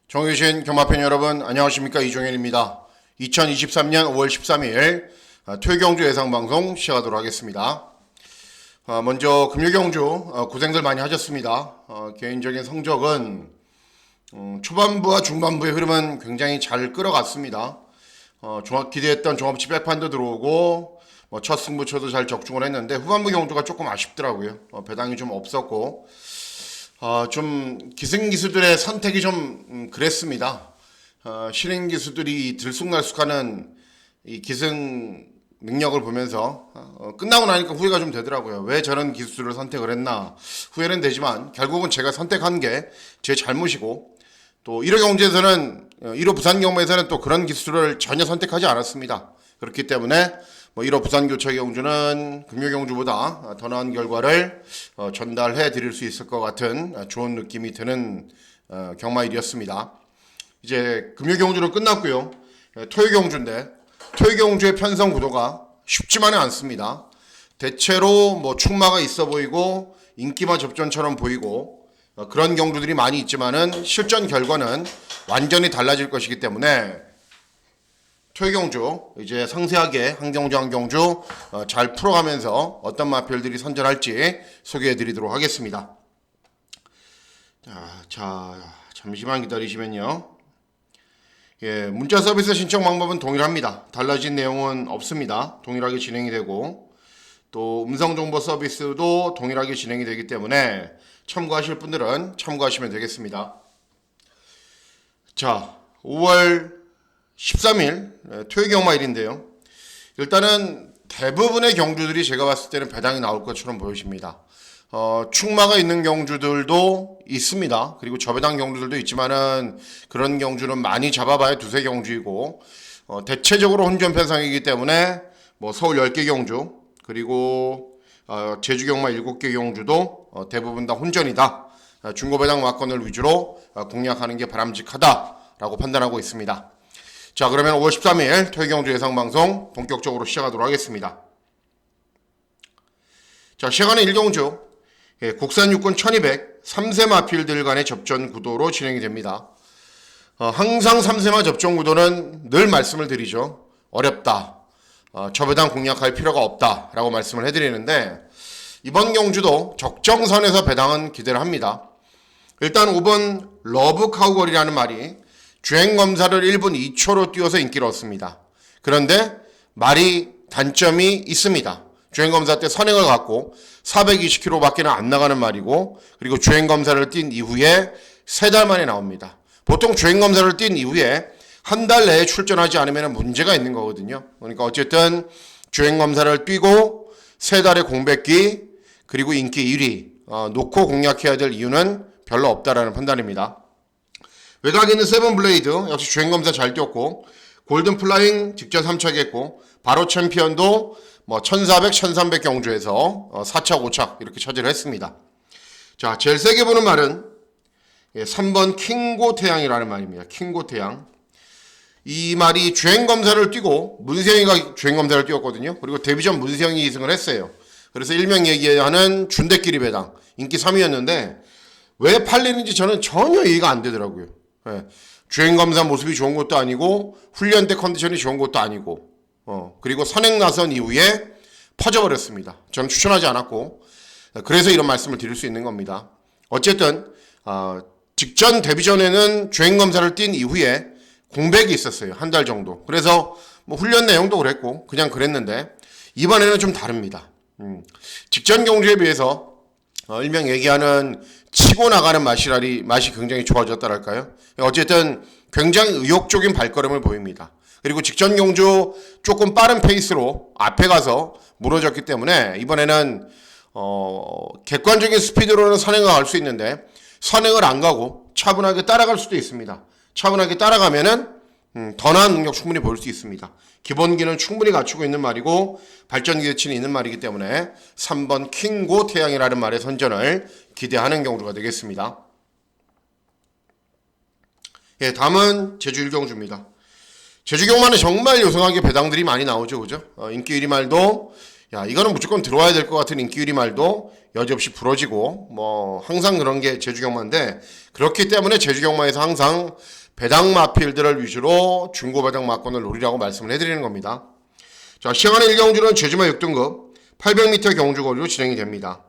정유신 경마팬 여러분 안녕하십니까, 이종현입니다. 2023년 5월 13일 토요경주 예상방송 시작하도록 하겠습니다. 먼저 금요경주 고생들 많이 하셨습니다. 개인적인 성적은 초반부와 중반부의 흐름은 굉장히 잘 끌어갔습니다. 기대했던 종합치 백판도 들어오고 첫 승부처도 잘 적중을 했는데 후반부 경주가 조금 아쉽더라고요. 배당이 좀 없었고 좀 기승기수들의 선택이 좀 그랬습니다. 신인기수들이 들쑥날쑥하는 이 기승 능력을 보면서 끝나고 나니까 후회가 좀 되더라고요. 왜 저런 기수를 선택을 했나 후회는 되지만 결국은 제가 선택한 게 제 잘못이고, 또 1호 경주에서는 1호 부산 경마에서는 또 그런 기수를 전혀 선택하지 않았습니다. 그렇기 때문에 1호 부산 교체 경주는 금요 경주보다 더 나은 결과를 전달해 드릴 수 있을 것 같은 좋은 느낌이 드는 경마일이었습니다. 이제 금요 경주는 끝났고요. 토요 경주인데 토요 경주의 편성 구도가 쉽지만은 않습니다. 대체로 축마가 있어 보이고 인기마 접전처럼 보이고 그런 경주들이 많이 있지만은 실전 결과는 완전히 달라질 것이기 때문에 토요경주 이제 상세하게 한 경주 잘 풀어가면서 어떤 마필들이 선전할지 소개해드리도록 하겠습니다. 자, 잠시만 기다리시면요. 문자 서비스 신청 방법은 동일합니다. 달라진 내용은 없습니다. 동일하게 진행이 되고 또 음성 정보 서비스도 동일하게 진행이 되기 때문에 참고하실 분들은 참고하시면 되겠습니다. 자, 5월 13일 토요 경마일인데요. 일단은 대부분의 경주들이 제가 봤을 때는 배당이 나올 것처럼 보여집니다. 축마가 있는 경주들도 있습니다. 그리고 저배당 경주들도 있지만은 그런 경주는 많이 잡아봐야 두세 경주이고 대체적으로 혼전 편성이기 때문에 서울 10개 경주 그리고 제주 경마 7개 경주도 대부분 다 혼전이다. 중고배당 막건을 위주로 공략하는 게 바람직하다라고 판단하고 있습니다. 자, 그러면 5월 13일 토요경주 예상방송 본격적으로 시작하도록 하겠습니다. 자, 시간은 1경주 국산 육군 1200 3세마필들 간의 접전 구도로 진행이 됩니다. 항상 3세마 접전 구도는 늘 말씀을 드리죠. 어렵다. 저배당 공략할 필요가 없다 라고 말씀을 해드리는데 이번 경주도 적정선에서 배당은 기대를 합니다. 일단 5번 러브 카우걸이라는 말이 주행검사를 1분 2초로 뛰어서 인기를 얻습니다. 그런데 말이 단점이 있습니다. 주행검사 때 선행을 갖고 420km 밖에는 안 나가는 말이고, 그리고 주행검사를 뛴 이후에 3달 만에 나옵니다. 보통 주행검사를 뛴 이후에 한 달 내에 출전하지 않으면 문제가 있는 거거든요. 그러니까 어쨌든 주행검사를 뛰고 3달의 공백기 그리고 인기 1위 놓고 공략해야 될 이유는 별로 없다라는 판단입니다. 외곽에 있는 세븐블레이드 역시 주행검사 잘 뛰었고, 골든플라잉 직전 3차 했고, 바로 챔피언도 1400, 1300 경주에서 4착, 5착 이렇게 차지를 했습니다. 자, 제일 세게 보는 말은 3번 킹고 태양이라는 말입니다. 킹고 태양. 이 말이 주행검사를 뛰고 문세영이가 주행검사를 뛰었거든요. 그리고 데뷔전 문세영이 2승을 했어요. 그래서 일명 얘기하는 준대끼리 배당 인기 3위였는데 왜 팔리는지 저는 전혀 이해가 안 되더라고요. 주행검사 모습이 좋은 것도 아니고 훈련 때 컨디션이 좋은 것도 아니고 그리고 선행 나선 이후에 퍼져버렸습니다. 저는 추천하지 않았고, 그래서 이런 말씀을 드릴 수 있는 겁니다. 어쨌든 직전 데뷔전에는 주행검사를 뛴 이후에 공백이 있었어요. 한 달 정도. 그래서 훈련 내용도 그랬고 그냥 그랬는데 이번에는 좀 다릅니다. 직전 경주에 비해서 일명 얘기하는 치고 나가는 맛이 굉장히 좋아졌다랄까요? 어쨌든 굉장히 의욕적인 발걸음을 보입니다. 그리고 직전 경주 조금 빠른 페이스로 앞에 가서 무너졌기 때문에 이번에는 객관적인 스피드로는 선행을 갈 수 있는데 선행을 안 가고 차분하게 따라갈 수도 있습니다. 차분하게 따라가면은 더 나은 능력 충분히 보일 수 있습니다. 기본기는 충분히 갖추고 있는 말이고 발전 기대치는 있는 말이기 때문에 3번 킹고 태양이라는 말의 선전을 기대하는 경주가 되겠습니다. 다음은 제주 1경주입니다. 제주 경마는 정말 요상하게 배당들이 많이 나오죠, 그죠? 인기 1위 말도 야, 이거는 무조건 들어와야 될 것 같은 인기유리 말도 여지없이 부러지고, 뭐, 항상 그런 게 제주경마인데, 그렇기 때문에 제주경마에서 항상 배당 마필들을 위주로 중고 배당 마권을 노리라고 말씀을 해드리는 겁니다. 자, 시행하는 1경주는 제주마 6등급 800m 경주거리로 진행이 됩니다.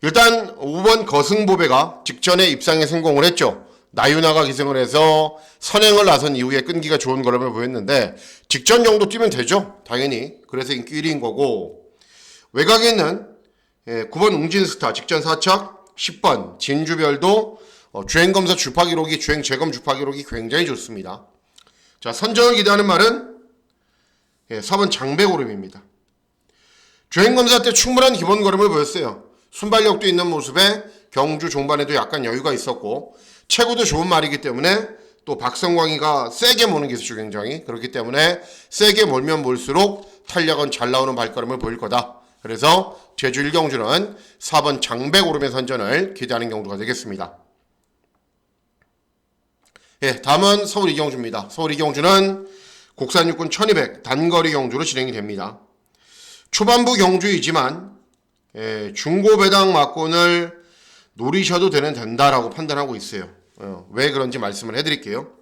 일단 5번 거승보배가 직전에 입상에 성공을 했죠. 나유나가 기승을 해서 선행을 나선 이후에 끈기가 좋은 걸음을 보였는데 직전 정도 뛰면 되죠. 당연히. 그래서 인기 1위인 거고, 외곽에 있는 9번 웅진스타 직전 4착, 10번 진주별도 주행검사 주파 기록이, 주행 재검 주파 기록이 굉장히 좋습니다. 자, 선정을 기대하는 말은 4번 장백오름입니다. 주행검사 때 충분한 기본 걸음을 보였어요. 순발력도 있는 모습에 경주 종반에도 약간 여유가 있었고, 체구도 좋은 말이기 때문에 또 박성광이가 세게 모는 기술이 굉장히, 그렇기 때문에 세게 몰면 몰수록 탄력은 잘 나오는 발걸음을 보일 거다. 그래서 제주 1경주는 4번 장백오름의 선전을 기대하는 경주가 되겠습니다. 다음은 서울 2경주입니다. 서울 2경주는 국산 육군 1200 단거리 경주로 진행이 됩니다. 초반부 경주이지만 중고 배당 막권을 노리셔도 된다라고 판단하고 있어요. 왜 그런지 말씀을 해드릴게요.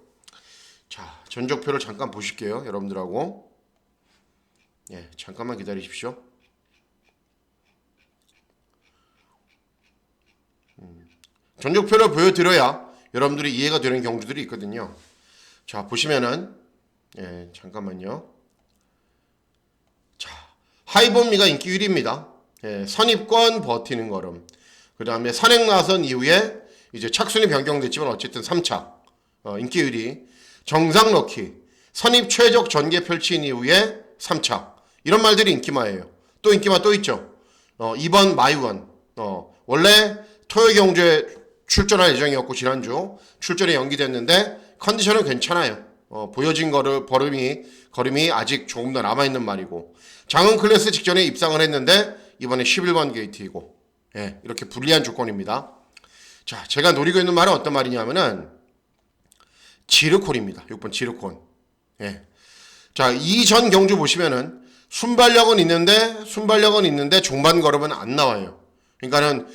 자, 전적표를 잠깐 보실게요. 여러분들하고. 잠깐만 기다리십시오. 전적표를 보여드려야 여러분들이 이해가 되는 경주들이 있거든요. 자, 보시면은 잠깐만요. 자, 하이범미가 인기 1위입니다. 선입권 버티는 걸음. 그 다음에 선행 나선 이후에 이제 착순이 변경됐지만 어쨌든 3차 인기 1위. 정상 럭키 선입 최적 전개 펼친 이후에 3차. 이런 말들이 인기마예요. 또 인기마 또 있죠. 2번 마이원. 원래 토요 경주에 출전할 예정이었고 지난주 출전이 연기됐는데 컨디션은 괜찮아요. 보여진 걸음이 아직 조금 더 남아있는 말이고, 장흥 클래스 직전에 입상을 했는데 이번에 11번 게이트이고, 이렇게 불리한 조건입니다. 자, 제가 노리고 있는 말은 어떤 말이냐면은 지르콘입니다. 6번 지르콘. 자, 이전 경주 보시면은 순발력은 있는데 종반 걸음은 안 나와요. 그러니까는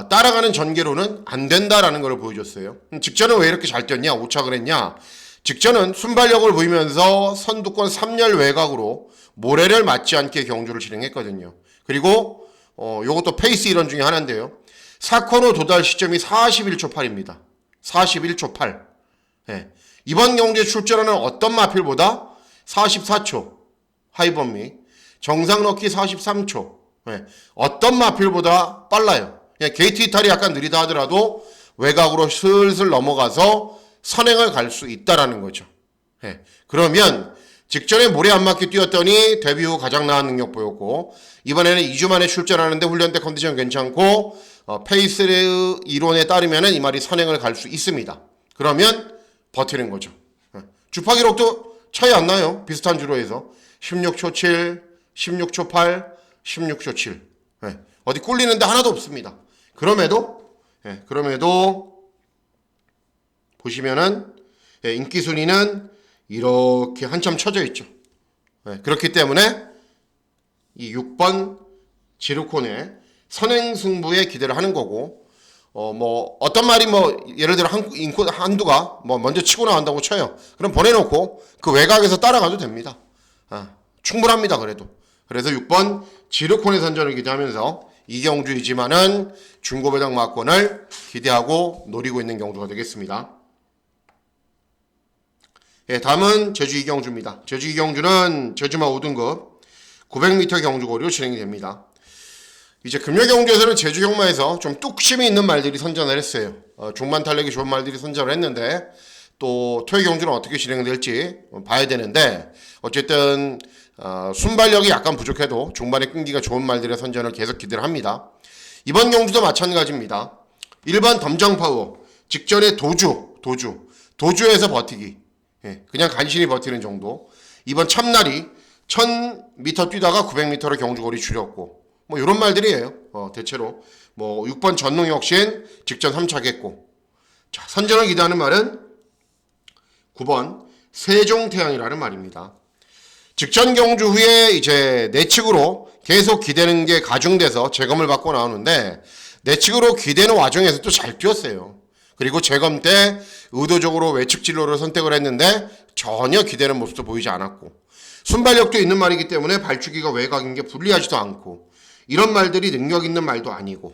따라가는 전개로는 안 된다라는 걸 보여줬어요. 직전은 왜 이렇게 잘 뛰었냐, 오착을 했냐. 직전은 순발력을 보이면서 선두권 3열 외곽으로 모래를 맞지 않게 경주를 진행했거든요. 그리고 요것도 페이스 이론 중에 하나인데요. 4코너 도달 시점이 41초 8입니다. 41초 8. 이번 경주에 출전하는 어떤 마필보다 44초 하이범미, 정상 럭키 43초. 어떤 마필보다 빨라요. 그냥 게이트 이탈이 약간 느리다 하더라도 외곽으로 슬슬 넘어가서 선행을 갈 수 있다라는 거죠. 그러면 직전에 모래 안 맞게 뛰었더니 데뷔 후 가장 나은 능력 보였고, 이번에는 2주 만에 출전하는데 훈련 때 컨디션 괜찮고 페이스 이론에 따르면 이 말이 선행을 갈 수 있습니다. 그러면 버티는 거죠. 주파 기록도 차이 안 나요. 비슷한 주로 해서 16초 7, 16초 8, 16초 7. 어디 꿀리는데 하나도 없습니다. 그럼에도 보시면은 인기 순위는 이렇게 한참 쳐져 있죠. 그렇기 때문에 이 6번 지르콘의 선행 승부에 기대를 하는 거고, 뭐 어떤 말이 뭐 예를 들어 한두가 뭐 먼저 치고 나간다고 쳐요. 그럼 보내놓고 그 외곽에서 따라가도 됩니다. 충분합니다. 그래서 6번 지르콘의 선전을 기대하면서 이 경주이지만은 중고배당 막권을 기대하고 노리고 있는 경주가 되겠습니다. 다음은 제주 2경주입니다. 제주 2경주는 제주마 5등급 900m 경주거리로 진행이 됩니다. 이제 금요 경주에서는 제주 경마에서 좀 뚝심이 있는 말들이 선전을 했어요. 종반 탄력이 좋은 말들이 선전을 했는데, 또 토요 경주는 어떻게 진행될지 봐야 되는데, 어쨌든 순발력이 약간 부족해도 종반의 끈기가 좋은 말들의 선전을 계속 기대를 합니다. 이번 경주도 마찬가지입니다. 1번 덤정파워 직전에 도주에서 버티기, 그냥 간신히 버티는 정도. 2번 참나리 1000m 뛰다가 900m로 경주거리 줄였고, 뭐 이런 말들이에요. 대체로 뭐 6번 전농혁신 직전 3차겠고. 자, 선전을 기대하는 말은 9번 세종태양이라는 말입니다. 직전 경주 후에 이제 내측으로 계속 기대는 게 가중돼서 재검을 받고 나오는데 내측으로 기대는 와중에서 또 잘 뛰었어요. 그리고 재검 때 의도적으로 외측 진로를 선택을 했는데 전혀 기대는 모습도 보이지 않았고 순발력도 있는 말이기 때문에 발주기가 외곽인 게 불리하지도 않고 이런 말들이 능력 있는 말도 아니고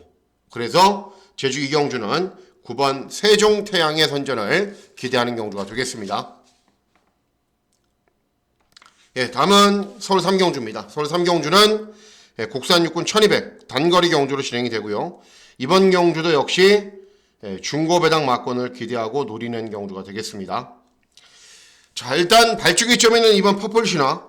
그래서 제주 이경주는 9번 세종태양의 선전을 기대하는 경주가 되겠습니다. 예, 다음은 서울 3경주입니다. 서울 3경주는 국산 육군 1200 단거리 경주로 진행이 되고요. 이번 경주도 역시 중고배당 막권을 기대하고 노리는 경주가 되겠습니다. 자, 일단 발주기점에 있는 이번 퍼플신화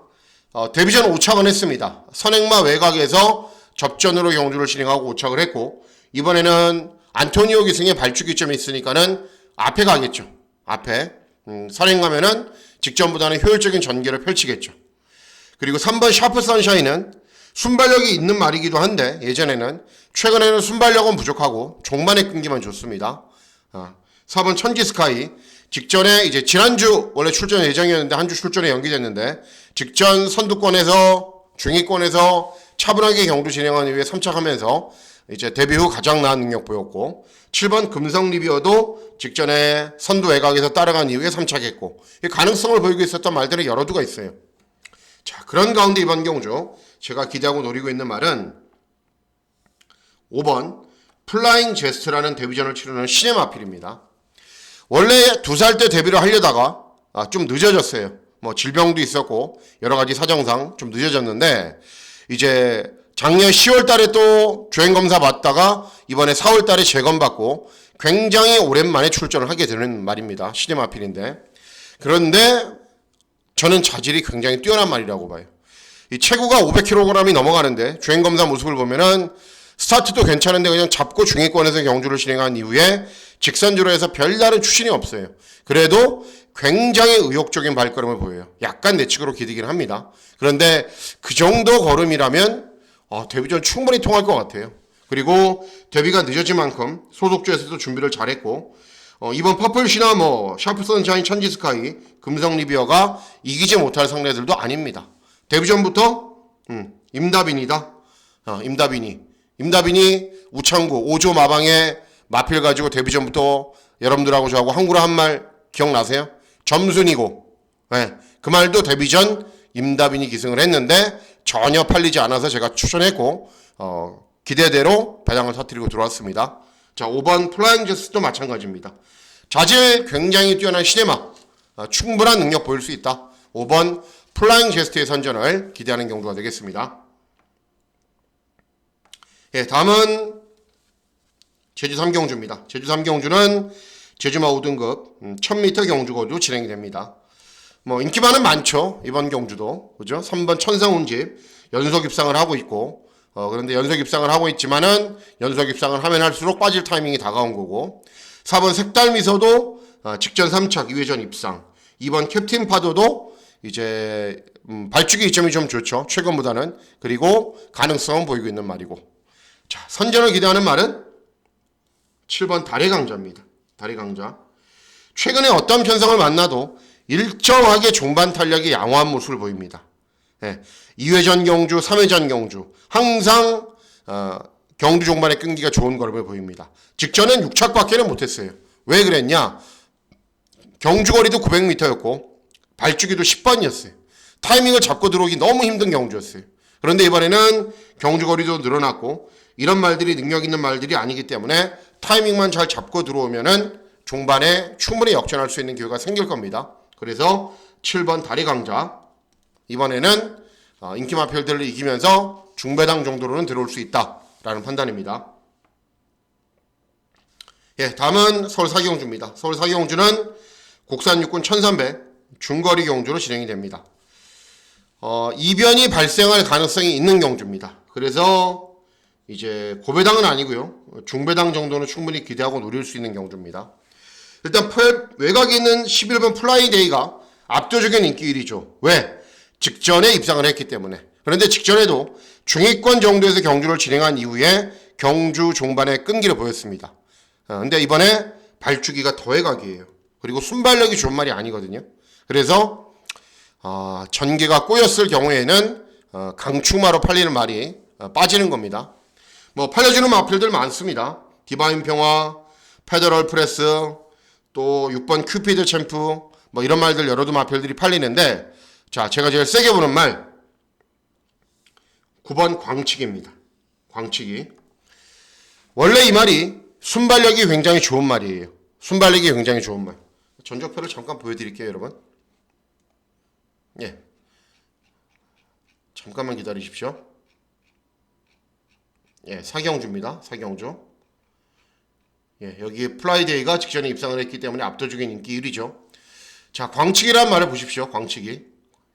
데뷔전 5착은 했습니다. 선행마 외곽에서 접전으로 경주를 진행하고 5착을 했고 이번에는 안토니오 기승의 발주기점이 있으니까는 앞에 가겠죠. 앞에 선행가면은 직전보다는 효율적인 전개를 펼치겠죠. 그리고 3번 샤프 선샤인은 순발력이 있는 말이기도 한데 예전에는 최근에는 순발력은 부족하고 종반의 끈기만 좋습니다. 4번 천지스카이 직전에 이제 지난주 원래 출전 예정이었는데 한 주 출전에 연기됐는데 직전 선두권에서 중위권에서 차분하게 경주 진행한 이후에 3착하면서 이제 데뷔 후 가장 나은 능력 보였고 7번 금성 리비어도 직전에 선두 외곽에서 따라간 이후에 3착했고 가능성을 보이고 있었던 말들은 여러 두가 있어요. 자, 그런 가운데 이번 경주 제가 기대하고 노리고 있는 말은 5번 플라잉 제스트라는 데뷔전을 치르는 신의 마필입니다. 원래 2살 때 데뷔를 하려다가 좀 늦어졌어요. 뭐 질병도 있었고 여러 가지 사정상 좀 늦어졌는데 이제 작년 10월 달에 또 주행검사 받다가 이번에 4월 달에 재검 받고 굉장히 오랜만에 출전을 하게 되는 말입니다. 신의 마필인데 그런데 저는 자질이 굉장히 뛰어난 말이라고 봐요. 이 체구가 500kg이 넘어가는데 주행검사 모습을 보면은 스타트도 괜찮은데 그냥 잡고 중위권에서 경주를 진행한 이후에 직선주로 해서 별다른 추진이 없어요. 그래도 굉장히 의욕적인 발걸음을 보여요. 약간 내측으로 기대긴 합니다. 그런데 그 정도 걸음이라면 데뷔전 충분히 통할 것 같아요. 그리고 데뷔가 늦어진 만큼 소속주에서도 준비를 잘했고 이번 퍼플시나 뭐 샤프 선샤인 천지스카이 금성 리비어가 이기지 못할 상대들도 아닙니다. 데뷔전부터 임다빈이다. 임다빈이 우창구 5조 마방에 마필 가지고 데뷔전부터 여러분들하고 저하고 한구로 한 말 기억나세요? 점순이고 그 말도 데뷔전 임다빈이 기승을 했는데 전혀 팔리지 않아서 제가 추천했고 기대대로 배당을 터뜨리고 들어왔습니다. 자, 5번 플라잉 제스도 마찬가지입니다. 자질 굉장히 뛰어난 시네마 충분한 능력 보일 수 있다. 5번 플라잉 제스트의 선전을 기대하는 경주가 되겠습니다. 예, 다음은 제주 3경주입니다. 제주 3경주는 제주마 5등급 1000m 경주거도 진행이 됩니다. 뭐 인기만은 많죠. 이번 경주도 그죠? 3번 천상운집 연속 입상을 하고 있고 그런데 연속 입상을 하고 있지만은 연속 입상을 하면 할수록 빠질 타이밍이 다가온 거고 4번 색달미소도 직전 3착 2회전 입상 2번 캡틴 파도도 이제 발주기 이점이 좀 좋죠. 최근보다는. 그리고 가능성은 보이고 있는 말이고 자, 선전을 기대하는 말은 7번 달의 강자입니다. 달의 강자. 최근에 어떤 편성을 만나도 일정하게 종반 탄력이 양호한 모습을 보입니다. 2회전 경주, 3회전 경주 항상 경주 종반의 끈기가 좋은 걸음을 보입니다. 직전엔 6착밖에는 못했어요. 왜 그랬냐? 경주거리도 900m였고 발주기도 10번이었어요. 타이밍을 잡고 들어오기 너무 힘든 경주였어요. 그런데 이번에는 경주거리도 늘어났고 이런 말들이 능력 있는 말들이 아니기 때문에 타이밍만 잘 잡고 들어오면은 종반에 충분히 역전할 수 있는 기회가 생길 겁니다. 그래서 7번 다리 강자 이번에는 인기 마필들을 이기면서 중배당 정도로는 들어올 수 있다라는 판단입니다. 예, 다음은 서울 사기경주입니다. 서울 사기경주는 국산 육군 1300 중거리 경주로 진행이 됩니다. 이변이 발생할 가능성이 있는 경주입니다. 그래서 이제 고배당은 아니고요. 중배당 정도는 충분히 기대하고 노릴 수 있는 경주입니다. 일단 외곽에 있는 11번 플라이데이가 압도적인 인기 1위죠. 왜? 직전에 입상을 했기 때문에. 그런데 직전에도 중위권 정도에서 경주를 진행한 이후에 경주 종반에 끈기를 보였습니다. 근데 이번에 발주기가 더 외곽이에요. 그리고 순발력이 좋은 말이 아니거든요. 그래서 전개가 꼬였을 경우에는 강축마로 팔리는 말이 빠지는 겁니다. 뭐 팔려주는 마필들 많습니다. 디바인 평화, 페더럴 프레스, 또 6번 큐피드 챔프, 뭐 이런 말들 여러 마필들이 팔리는데, 자, 제가 제일 세게 보는 말 9번 광치기입니다. 광치기. 원래 이 말이 순발력이 굉장히 좋은 말이에요. 순발력이 굉장히 좋은 말. 전적표를 잠깐 보여드릴게요, 여러분. 예. 잠깐만 기다리십시오. 예, 사경주입니다. 사경주. 예, 여기 플라이데이가 직전에 입상을 했기 때문에 압도적인 인기 1위죠. 자, 광치기란 말을 보십시오. 광치기.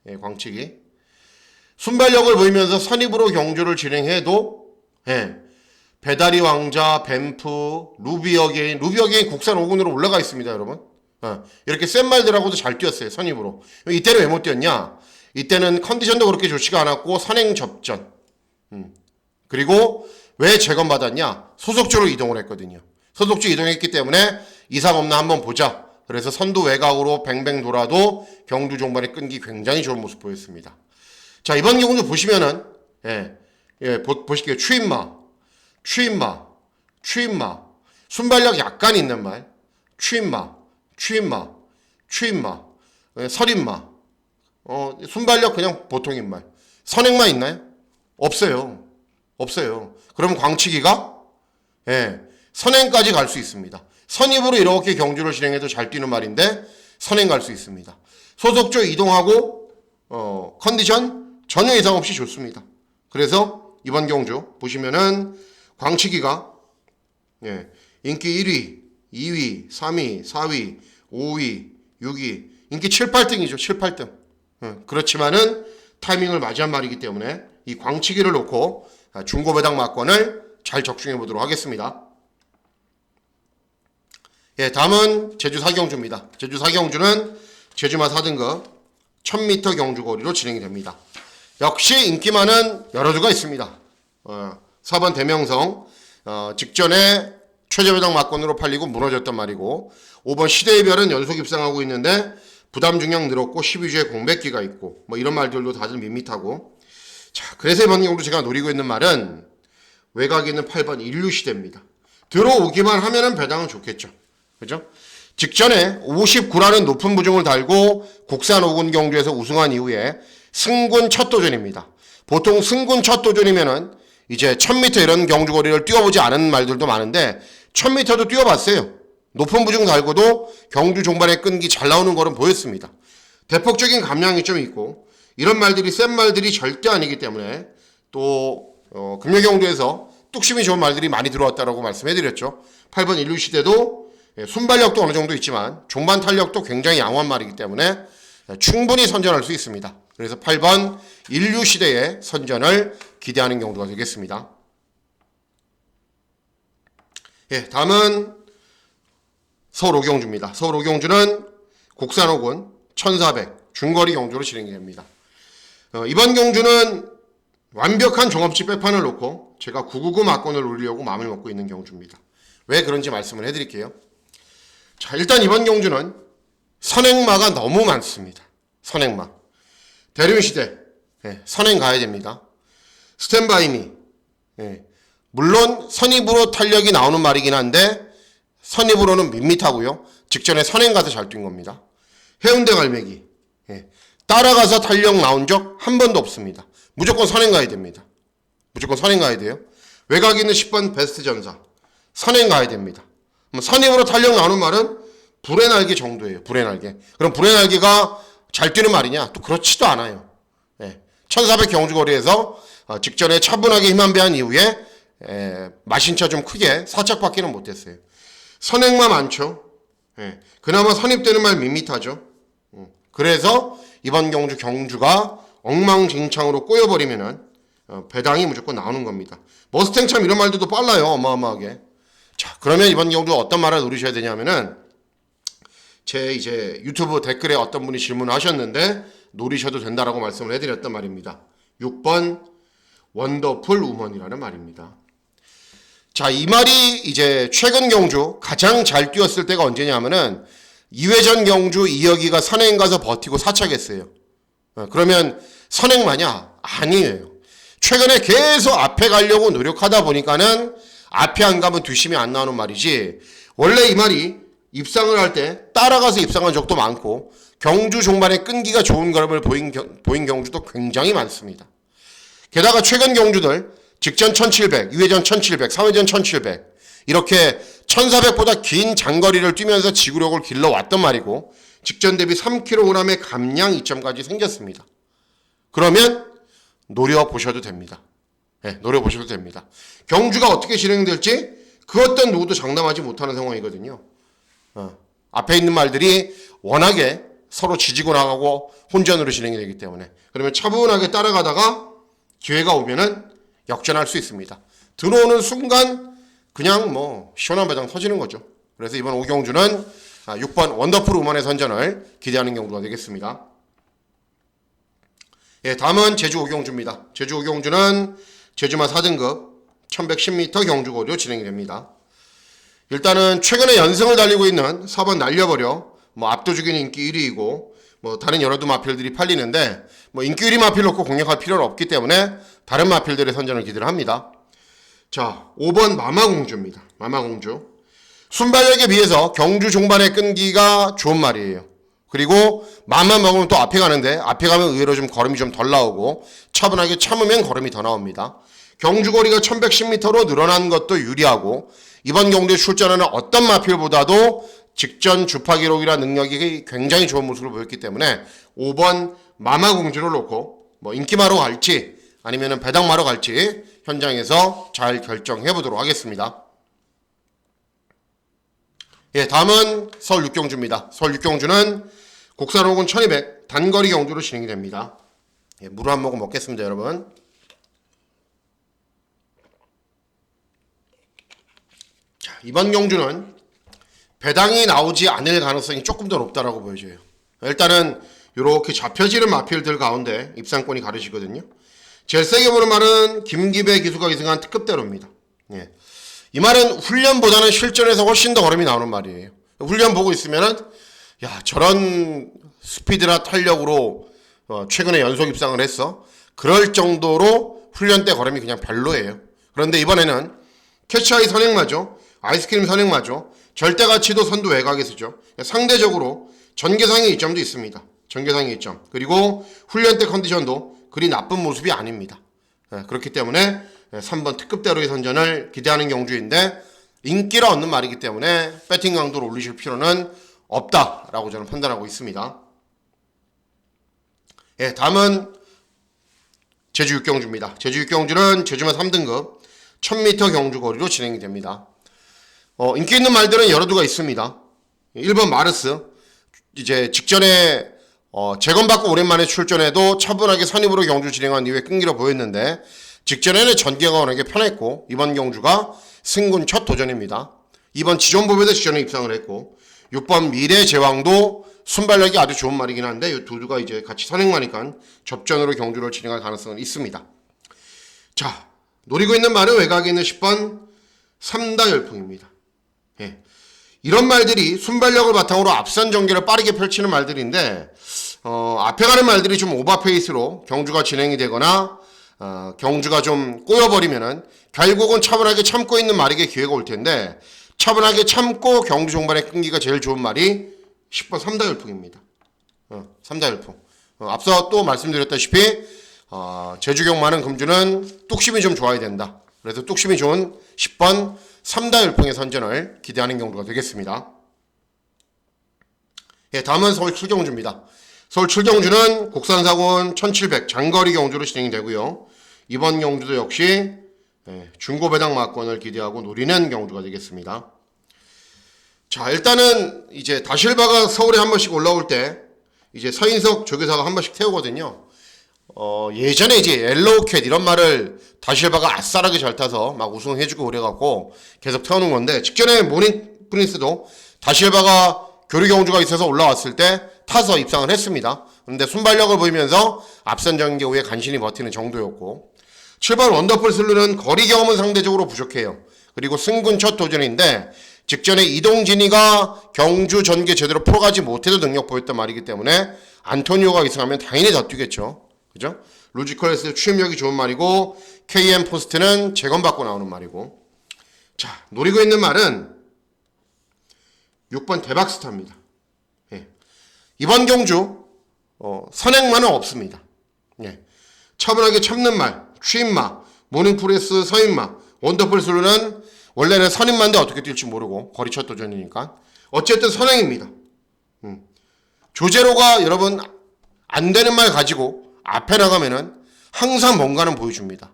예, 광치기. 순발력을 보이면서 선입으로 경주를 진행해도, 예, 배다리 왕자, 뱀프, 루비 어게인 국산 5군으로 올라가 있습니다, 여러분. 이렇게 센 말들하고도 잘 뛰었어요, 선입으로. 이때는 왜 못 뛰었냐? 이때는 컨디션도 그렇게 좋지가 않았고, 선행 접전. 그리고 왜 재검받았냐? 소속주로 이동을 했거든요. 소속주 이동했기 때문에 이상 없나 한번 보자. 그래서 선두 외곽으로 뱅뱅 돌아도 경주 종반에 끈기 굉장히 좋은 모습 보였습니다. 자, 이번 경주 보시면은, 보실게요. 추임마. 순발력 약간 있는 말. 추임마. 설임마. 순발력 그냥 보통인 말. 선행마 있나요? 없어요. 그럼 광치기가, 선행까지 갈 수 있습니다. 선입으로 이렇게 경주를 진행해도 잘 뛰는 말인데, 선행 갈 수 있습니다. 소속조 이동하고, 컨디션 전혀 이상 없이 좋습니다. 그래서 이번 경주 보시면은 광치기가, 인기 1위, 2위, 3위, 4위, 5위, 6위, 인기 7, 8등이죠. 7, 8등. 그렇지만은 타이밍을 맞이한 말이기 때문에 이 광치기를 놓고 중고배당 막권을 잘 적중해 보도록 하겠습니다. 예, 다음은 제주 사경주입니다. 제주 사경주는 제주마 4등급 1000m 경주 거리로 진행이 됩니다. 역시 인기 많은 여러 주가 있습니다. 4번 대명성, 직전에 최저배당 막권으로 팔리고 무너졌단 말이고, 5번 시대의 별은 연속 입상하고 있는데 부담 중량 늘었고 12주에 공백기가 있고, 뭐 이런 말들도 다들 밋밋하고. 자, 그래서 이번 경우도 제가 노리고 있는 말은 외곽에 있는 8번 인류시대입니다. 들어오기만 하면은 배당은 좋겠죠. 그죠? 직전에 59라는 높은 부중을 달고 국산 5군 경주에서 우승한 이후에 승군 첫 도전입니다. 보통 승군 첫 도전이면은 이제 1000m 이런 경주 거리를 뛰어보지 않은 말들도 많은데 1000m도 뛰어봤어요. 높은 부중 달고도 경주 종반에 끈기 잘 나오는 거는 보였습니다. 대폭적인 감량이 좀 있고, 이런 말들이 센 말들이 절대 아니기 때문에 또 금요경주에서 뚝심이 좋은 말들이 많이 들어왔다라고 말씀해드렸죠. 8번 인류시대도 순발력도 어느 정도 있지만 종반 탄력도 굉장히 양호한 말이기 때문에 충분히 선전할 수 있습니다. 그래서 8번 인류시대의 선전을 기대하는 경우가 되겠습니다. 예, 다음은 서울 오경주입니다. 서울 오경주는 국산 5군 1400 중거리 경주로 진행이 됩니다. 이번 경주는 완벽한 종합지 빼판을 놓고 제가 999 막권을 올리려고 마음을 먹고 있는 경주입니다. 왜 그런지 말씀을 해드릴게요. 자, 일단 이번 경주는 선행마가 너무 많습니다. 선행마. 대륜시대. 선행 가야 됩니다. 스탠바이미. 물론 선입으로 탄력이 나오는 말이긴 한데 선입으로는 밋밋하고요. 직전에 선행 가서 잘 뛴 겁니다. 해운대 갈매기. 따라가서 탄력 나온 적 한 번도 없습니다. 무조건 선행 가야 됩니다. 무조건 선행 가야 돼요. 외곽에 있는 10번 베스트 전사. 선행 가야 됩니다. 선입으로 탄력 나오는 말은 불의 날개 정도예요. 불의 날개. 그럼 불의 날개가 잘 뛰는 말이냐? 또 그렇지도 않아요. 1400 경주거리에서 직전에 차분하게 힘안배한 이후에 마신차 좀 크게 사착받기는 못했어요. 선행만 많죠. 그나마 선입되는 말 밋밋하죠. 그래서 이번 경주가 엉망진창으로 꼬여버리면은 배당이 무조건 나오는 겁니다. 머스탱 참 이런 말들도 빨라요. 어마어마하게. 자, 그러면 이번 경주 어떤 말을 노리셔야 되냐면은 제 이제 유튜브 댓글에 어떤 분이 질문을 하셨는데 노리셔도 된다라고 말씀을 해드렸단 말입니다. 6번 원더풀 우먼이라는 말입니다. 자, 이 말이 이제 최근 경주 가장 잘 뛰었을 때가 언제냐면은 2회전 경주 이혁이가 선행 가서 버티고 사착했어요. 그러면 선행마냐? 아니에요. 최근에 계속 앞에 가려고 노력하다 보니까는 앞에 안 가면 뒷심이 안 나오는 말이지, 원래 이 말이 입상을 할 때 따라가서 입상한 적도 많고 경주 종반에 끈기가 좋은 걸음을 보인 경주도 굉장히 많습니다. 게다가 최근 경주들 직전 1700, 2회전 1700, 3회전 1700 이렇게 1400보다 긴 장거리를 뛰면서 지구력을 길러왔단 말이고 직전 대비 3kg의 감량 이점까지 생겼습니다. 그러면 노려보셔도 됩니다. 네, 노려보셔도 됩니다. 경주가 어떻게 진행될지 그 어떤 누구도 장담하지 못하는 상황이거든요. 앞에 있는 말들이 워낙에 서로 지지고 나가고 혼전으로 진행이 되기 때문에 그러면 차분하게 따라가다가 기회가 오면은 역전할 수 있습니다. 들어오는 순간 그냥 뭐 시원한 배당 터지는 거죠. 그래서 이번 오경주는 6번 원더풀 우먼의 선전을 기대하는 경주가 되겠습니다. 예, 다음은 제주 오경주입니다. 제주 오경주는 제주마 4등급 1110m 경주거리로 진행이 됩니다. 일단은 최근에 연승을 달리고 있는 4번 날려버려 압도적인 인기 1위이고 다른 여러 두 마필들이 팔리는데 인기 1위 마필 놓고 공략할 필요는 없기 때문에 다른 마필들의 선전을 기대를 합니다. 자, 5번 마마공주입니다. 마마공주. 순발력에 비해서 경주 종반의 끈기가 좋은 말이에요. 그리고 맘만 먹으면 또 앞에 가는데 앞에 가면 의외로 좀 걸음이 좀 덜 나오고 차분하게 참으면 걸음이 더 나옵니다. 경주거리가 1110m로 늘어난 것도 유리하고 이번 경주에 출전하는 어떤 마필보다도 직전 주파 기록이나 능력이 굉장히 좋은 모습을 보였기 때문에 5번 마마공주를 놓고 인기마로 갈지 아니면 배당마로 갈지 현장에서 잘 결정해 보도록 하겠습니다. 예, 다음은 서울 육경주입니다. 서울 육경주는 국산 혹은 1200 단거리 경주로 진행이 됩니다. 예, 물 한 모금 먹겠습니다, 여러분. 자, 이번 경주는 배당이 나오지 않을 가능성이 조금 더 높다라고 보여져요. 일단은 이렇게 잡혀지는 마필들 가운데 입상권이 가르치거든요. 제일 세게 보는 말은 김기배 기수가 기승한 특급대로입니다. 예. 이 말은 훈련보다는 실전에서 훨씬 더 걸음이 나오는 말이에요. 훈련 보고 있으면은 저런 스피드나 탄력으로 최근에 연속 입상을 했어. 그럴 정도로 훈련 때 걸음이 그냥 별로예요. 그런데 이번에는 캐치아이 선행마죠. 아이스크림 선행마죠. 절대가치도 선두 외곽에 서죠. 상대적으로 전개상의 이점도 있습니다. 전개상의 이점. 그리고 훈련 때 컨디션도 그리 나쁜 모습이 아닙니다. 그렇기 때문에 3번 특급대로의 선전을 기대하는 경주인데 인기를 얻는 말이기 때문에 배팅 강도를 올리실 필요는 없다라고 저는 판단하고 있습니다. 예, 다음은 제주 육경주입니다. 제주 육경주는 제주마 3등급 1000m 경주거리로 진행이 됩니다. 인기 있는 말들은 여러 두가 있습니다. 1번 마르스. 이제 직전에 재검받고 오랜만에 출전해도 차분하게 선입으로 경주 진행한 이후에 끈기로 보였는데 직전에는 전개가 워낙에 편했고 이번 경주가 승군 첫 도전입니다. 이번 지존법에도 직전에 입상을 했고 6번 미래 제왕도 순발력이 아주 좋은 말이긴 한데 이 두가 이제 같이 선행마니까 접전으로 경주를 진행할 가능성은 있습니다. 자, 노리고 있는 말은 외곽에 있는 10번 삼다열풍입니다. 예. 이런 말들이 순발력을 바탕으로 앞선 전개를 빠르게 펼치는 말들인데 앞에 가는 말들이 좀 오버페이스로 경주가 진행이 되거나 경주가 좀 꼬여버리면은 결국은 차분하게 참고 있는 말에게 기회가 올 텐데 차분하게 참고 경주 종반의 끈기가 제일 좋은 말이 10번 삼다열풍입니다. 삼다열풍. 앞서 또 말씀드렸다시피 제주경 많은 금주는 뚝심이 좀 좋아야 된다. 그래서 뚝심이 좋은 10번 삼다열풍의 선전을 기대하는 경주가 되겠습니다. 예, 다음은 서울 7경주입니다. 서울 7경주는 국산사군 1700 장거리 경주로 진행이 되고요. 이번 경주도 역시 중고배당 마권을 기대하고 노리는 경주가 되겠습니다. 자, 일단은 이제 다실바가 서울에 한 번씩 올라올 때 이제 서인석 조교사가 한 번씩 태우거든요. 예전에 이제 옐로우캣 이런 말을 다실바가 아싸라게 잘 타서 막 우승해주고 그래갖고 계속 태우는 건데 직전에 모닝 프린스도 다실바가 교류 경주가 있어서 올라왔을 때 타서 입상을 했습니다. 그런데 순발력을 보이면서 앞선 전개 후에 간신히 버티는 정도였고 7번 원더풀 슬루는 거리 경험은 상대적으로 부족해요. 그리고 승군 첫 도전인데 직전에 이동진이가 경주 전개 제대로 풀어가지 못해도 능력 보였단 말이기 때문에 안토니오가 이승하면 당연히 더 뛰겠죠. 그죠? 로지컬에서 취업력이 좋은 말이고 KM 포스트는 재검받고 나오는 말이고. 자, 노리고 있는 말은 6번 대박스타입니다. 예. 이번 경주 선행마는 없습니다. 예. 차분하게 참는 말, 취임마, 모닝프레스 서임마, 원더풀 슬루는 원래는 선임마인데 어떻게 뛸지 모르고 거리 첫 도전이니까 어쨌든 선행입니다. 조제로가 여러분 안 되는 말 가지고 앞에 나가면은 항상 뭔가는 보여줍니다.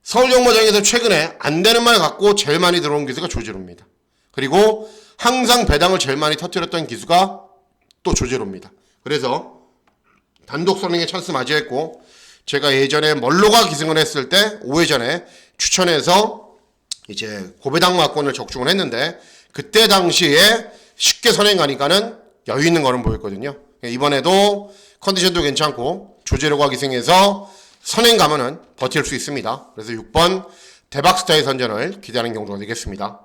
서울정모장에서 최근에 안 되는 말 갖고 제일 많이 들어온 기수가 조제로입니다. 그리고 항상 배당을 제일 많이 터뜨렸던 기수가 또 조제로입니다. 그래서 단독 선행의 찬스 맞이했고 제가 예전에 멀로가 기승을 했을 때 5회 전에 추천해서 이제 고배당 막권을 적중을 했는데 그때 당시에 쉽게 선행 가니까는 여유 있는 거는 보였거든요. 이번에도 컨디션도 괜찮고 조제로가 기승해서 선행 가면은 버틸 수 있습니다. 그래서 6번 대박스타의 선전을 기대하는 경주가 되겠습니다.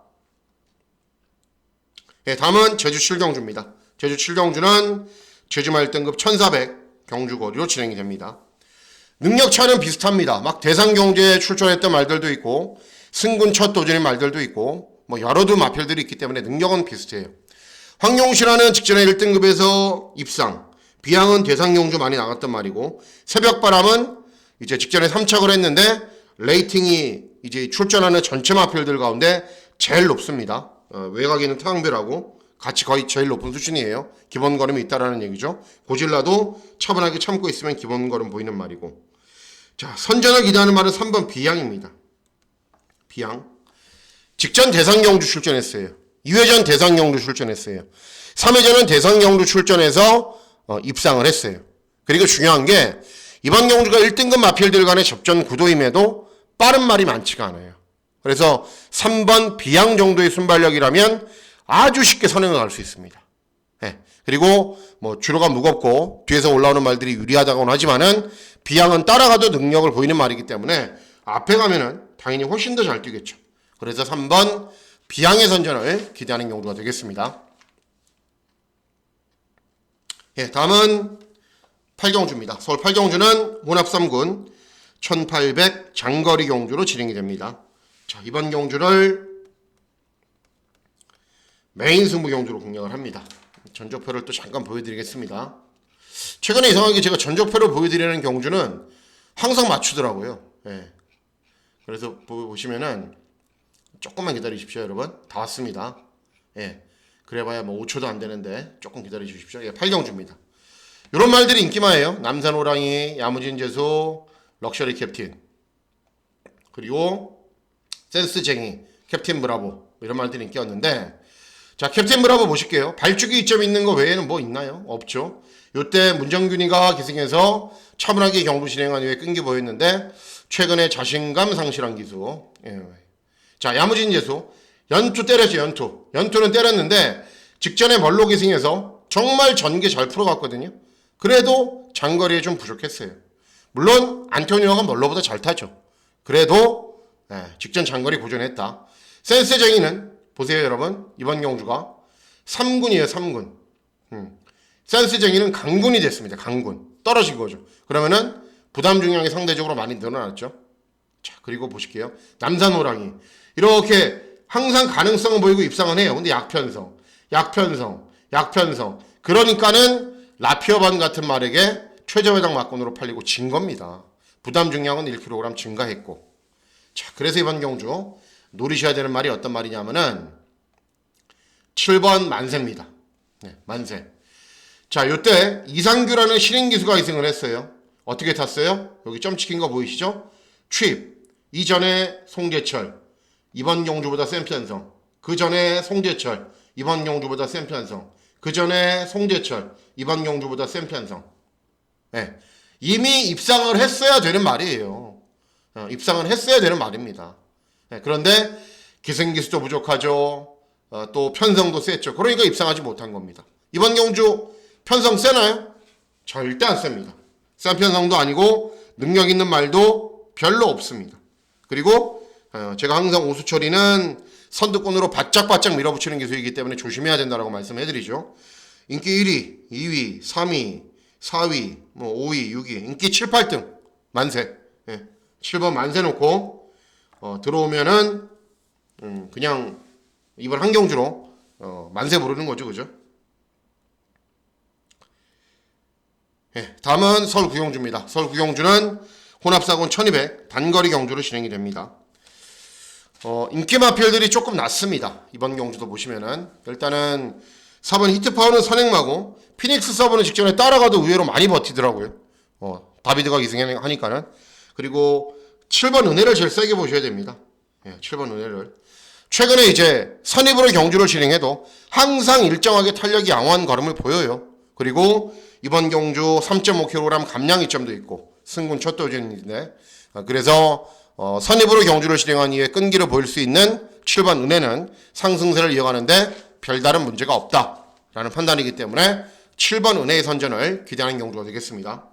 예, 다음은 제주 7경주입니다. 제주 7경주는 제주마 1등급 1400 경주거리로 진행이 됩니다. 능력차는 비슷합니다. 막 대상경주에 출전했던 말들도 있고 승군 첫 도전인 말들도 있고 뭐 여러 두 마필들이 있기 때문에 능력은 비슷해요. 황용시라는 직전에 1등급에서 입상, 비양은 대상경주 많이 나갔던 말이고 새벽바람은 이제 직전에 3착을 했는데 레이팅이 이제 출전하는 전체 마필들 가운데 제일 높습니다. 외곽에는 태양별하고 같이 거의 제일 높은 수준이에요. 기본 걸음이 있다라는 얘기죠. 고질라도 차분하게 참고 있으면 기본 걸음 보이는 말이고. 자, 선전을 기대하는 말은 3번 비양입니다. 비양. 직전 대상경주 출전했어요. 2회전 대상경주 출전했어요. 3회전은 대상경주 출전해서 입상을 했어요. 그리고 중요한 게 이번 경주가 1등급 마필들 간의 접전 구도임에도 빠른 말이 많지가 않아요. 그래서 3번 비양 정도의 순발력이라면 아주 쉽게 선행을 갈 수 있습니다. 네. 그리고 뭐 주로가 무겁고 뒤에서 올라오는 말들이 유리하다고는 하지만은 비양은 따라가도 능력을 보이는 말이기 때문에 앞에 가면은 당연히 훨씬 더 잘 뛰겠죠. 그래서 3번 비양의 선전을 기대하는 경우가 되겠습니다. 예, 다음은 8경주입니다. 서울 8경주는 혼합 3군 1800 장거리 경주로 진행이 됩니다. 자, 이번 경주를 메인 승부 경주로 공략을 합니다. 전적표를 또 잠깐 보여드리겠습니다. 최근에 이상하게 제가 전적표를 보여드리는 경주는 항상 맞추더라고요. 예. 그래서 보시면은 조금만 기다리십시오, 여러분. 다 왔습니다. 예. 그래봐야 뭐 5초도 안 되는데 조금 기다려 주십시오. 예, 8경주입니다. 이런 말들이 인기마예요. 남산 호랑이, 야무진 재수, 럭셔리 캡틴, 그리고 센스쟁이, 캡틴 브라보 이런 말들이 인기였는데 자, 캡틴 브라보 보실게요. 발주기 이점 있는 거 외에는 뭐 있나요? 없죠. 요때 문정균이가 기승해서 차분하게 경주 진행한 후에 끈기 보였는데 최근에 자신감 상실한 기수. 예. 자, 야무진 재수 연투 때렸죠. 연투는 때렸는데 직전에 멀로 기승해서 정말 전개 잘 풀어갔거든요. 그래도 장거리에 좀 부족했어요. 물론 안토니오가 멀로보다 잘 타죠. 그래도 직전 장거리 고전했다. 센스쟁이는 보세요, 여러분. 이번 경주가 3군이에요. 3군. 센스쟁이는 강군이 됐습니다. 강군. 떨어진 거죠. 그러면은 부담 중량이 상대적으로 많이 늘어났죠. 자, 그리고 보실게요. 남산 호랑이. 이렇게 항상 가능성은 보이고 입상은 해요. 근데 약편성. 그러니까는 라피어반 같은 말에게 최저배당 막권으로 팔리고 진 겁니다. 부담 중량은 1kg 증가했고. 자, 그래서 이번 경주 노리셔야 되는 말이 어떤 말이냐면은 7번 만세입니다. 네, 만세. 자, 요때 이상규라는 신인기수가 이승을 했어요. 어떻게 탔어요? 여기 점 찍힌 거 보이시죠? 취입. 이전에 송재철. 이번 경주보다 센 편성. 그 전에 송재철. 이번 경주보다 센 편성. 그 전에 송재철. 이번 경주보다 센 편성. 네. 이미 입상을 했어야 되는 말이에요. 입상을 했어야 되는 말입니다. 네. 그런데 기승기수도 부족하죠. 또 편성도 셌죠. 그러니까 입상하지 못한 겁니다. 이번 경주 편성 세나요? 절대 안 셉니다. 센 편성도 아니고 능력 있는 말도 별로 없습니다. 그리고 제가 항상 오수철이는 선두권으로 바짝바짝 밀어붙이는 기수이기 때문에 조심해야 된다고 말씀해드리죠. 인기 1위, 2위, 3위, 4위, 뭐 5위, 6위, 인기 7, 8등 만세. 예. 7번 만세 놓고 들어오면은 그냥 이번 한 경주로 만세 부르는 거죠. 그죠? 예. 다음은 서울 구경주입니다. 서울 구경주는 혼합사군 1200 단거리 경주로 진행이 됩니다. 인기 마필들이 조금 낮습니다. 이번 경주도 보시면은 일단은 4번 히트파워는 선행마고 피닉스 서브는 직전에 따라가도 의외로 많이 버티더라고요. 다비드가 기승하니까는. 그리고 7번 은혜를 제일 세게 보셔야 됩니다. 예, 7번 은혜를. 최근에 이제 선입으로 경주를 진행해도 항상 일정하게 탄력이 양호한 걸음을 보여요. 그리고 이번 경주 3.5kg 감량 이점도 있고 승군 첫 도전인데 그래서 선입으로 경주를 진행한 이후에 끈기를 보일 수 있는 7번 은혜는 상승세를 이어가는데 별다른 문제가 없다라는 판단이기 때문에 7번 은혜의 선전을 기대하는 경주가 되겠습니다.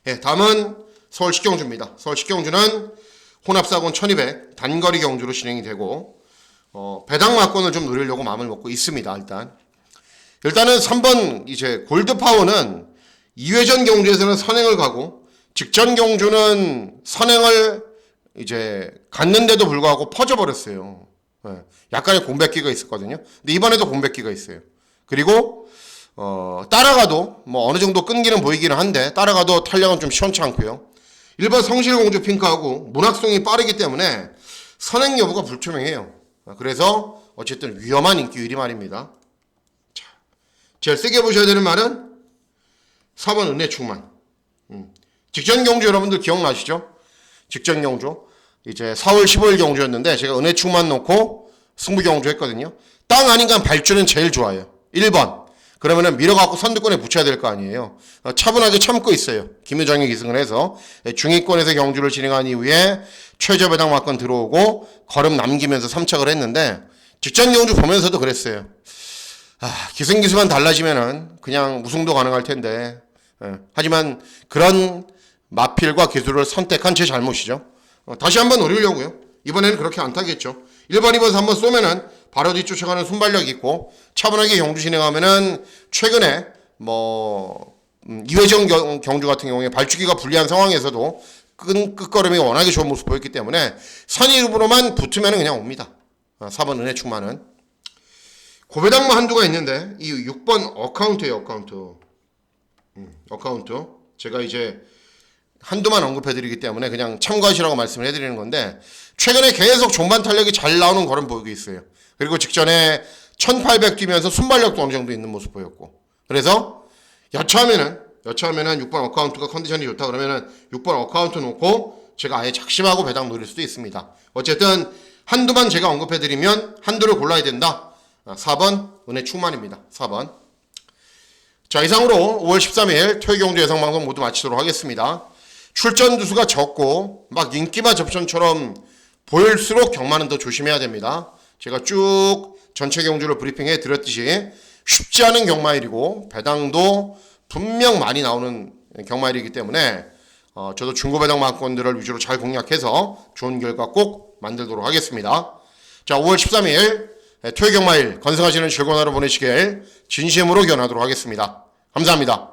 예, 다음은 서울 식경주입니다. 서울 식경주는 혼합사군 1200 단거리 경주로 진행이 되고 배당 막권을 좀 노리려고 마음을 먹고 있습니다. 일단은 3번 이제 골드파워는 2회전 경주에서는 선행을 가고 직전 경주는 선행을 이제 갔는데도 불구하고 퍼져버렸어요. 예, 약간의 공백기가 있었거든요. 근데 이번에도 공백기가 있어요. 그리고 따라가도 뭐 어느 정도 끈기는 보이기는 한데 따라가도 탄력은 좀 시원치 않고요. 1번 성실공주 핑크하고 문학송이 빠르기 때문에 선행 여부가 불투명해요. 그래서 어쨌든 위험한 인기율이 말입니다. 자, 제일 세게 보셔야 되는 말은 4번 은혜 충만. 직전 경주 여러분들 기억나시죠? 직전 경주 이제 4월 15일 경주였는데 제가 은혜 충만 놓고 승부 경주 했거든요. 땅 아닌가 발주는 제일 좋아요. 1번. 그러면은 밀어갖고 선두권에 붙여야 될 거 아니에요. 차분하게 참고 있어요. 김유정이 기승을 해서 중위권에서 경주를 진행한 이후에 최저 배당 막권 들어오고 걸음 남기면서 3착을 했는데 직전 경주 보면서도 그랬어요. 기승기수만 달라지면은 그냥 우승도 가능할 텐데 하지만 그런 마필과 기술을 선택한 제 잘못이죠. 다시 한번 노리려고요. 이번에는 그렇게 안 타겠죠. 1번, 2번, 3번 쏘면은 바로 뒤쫓아가는 순발력이 있고 차분하게 경주 진행하면은 최근에 2회전 경주 같은 경우에 발주기가 불리한 상황에서도 끝걸음이 워낙에 좋은 모습 보였기 때문에 선입으로만 붙으면 그냥 옵니다. 4번 은혜 충만은 고배당만 한두가 있는데 이 6번 어카운트예요. 어카운트 제가 이제 한두만 언급해드리기 때문에 그냥 참고하시라고 말씀을 해드리는 건데 최근에 계속 종반 탄력이 잘 나오는 걸음 보이고 있어요. 그리고 직전에 1800 뛰면서 순발력도 어느 정도 있는 모습 보였고 그래서 여차하면은 6번 어카운트가 컨디션이 좋다 그러면은 6번 어카운트 놓고 제가 아예 작심하고 배당 노릴 수도 있습니다. 어쨌든 한두만 제가 언급해드리면 한두를 골라야 된다. 4번 은혜 충만입니다. 4번. 자, 이상으로 5월 13일 토요 경주 예상방송 모두 마치도록 하겠습니다. 출전 두수가 적고 막 인기마 접전처럼 보일수록 경마는 더 조심해야 됩니다. 제가 쭉 전체 경주를 브리핑해 드렸듯이 쉽지 않은 경마일이고 배당도 분명 많이 나오는 경마일이기 때문에 저도 중고 배당 막권들을 위주로 잘 공략해서 좋은 결과 꼭 만들도록 하겠습니다. 자, 5월 13일 토요 경마일 건승하시는 즐거운 하루 보내시길 진심으로 기원하도록 하겠습니다. 감사합니다.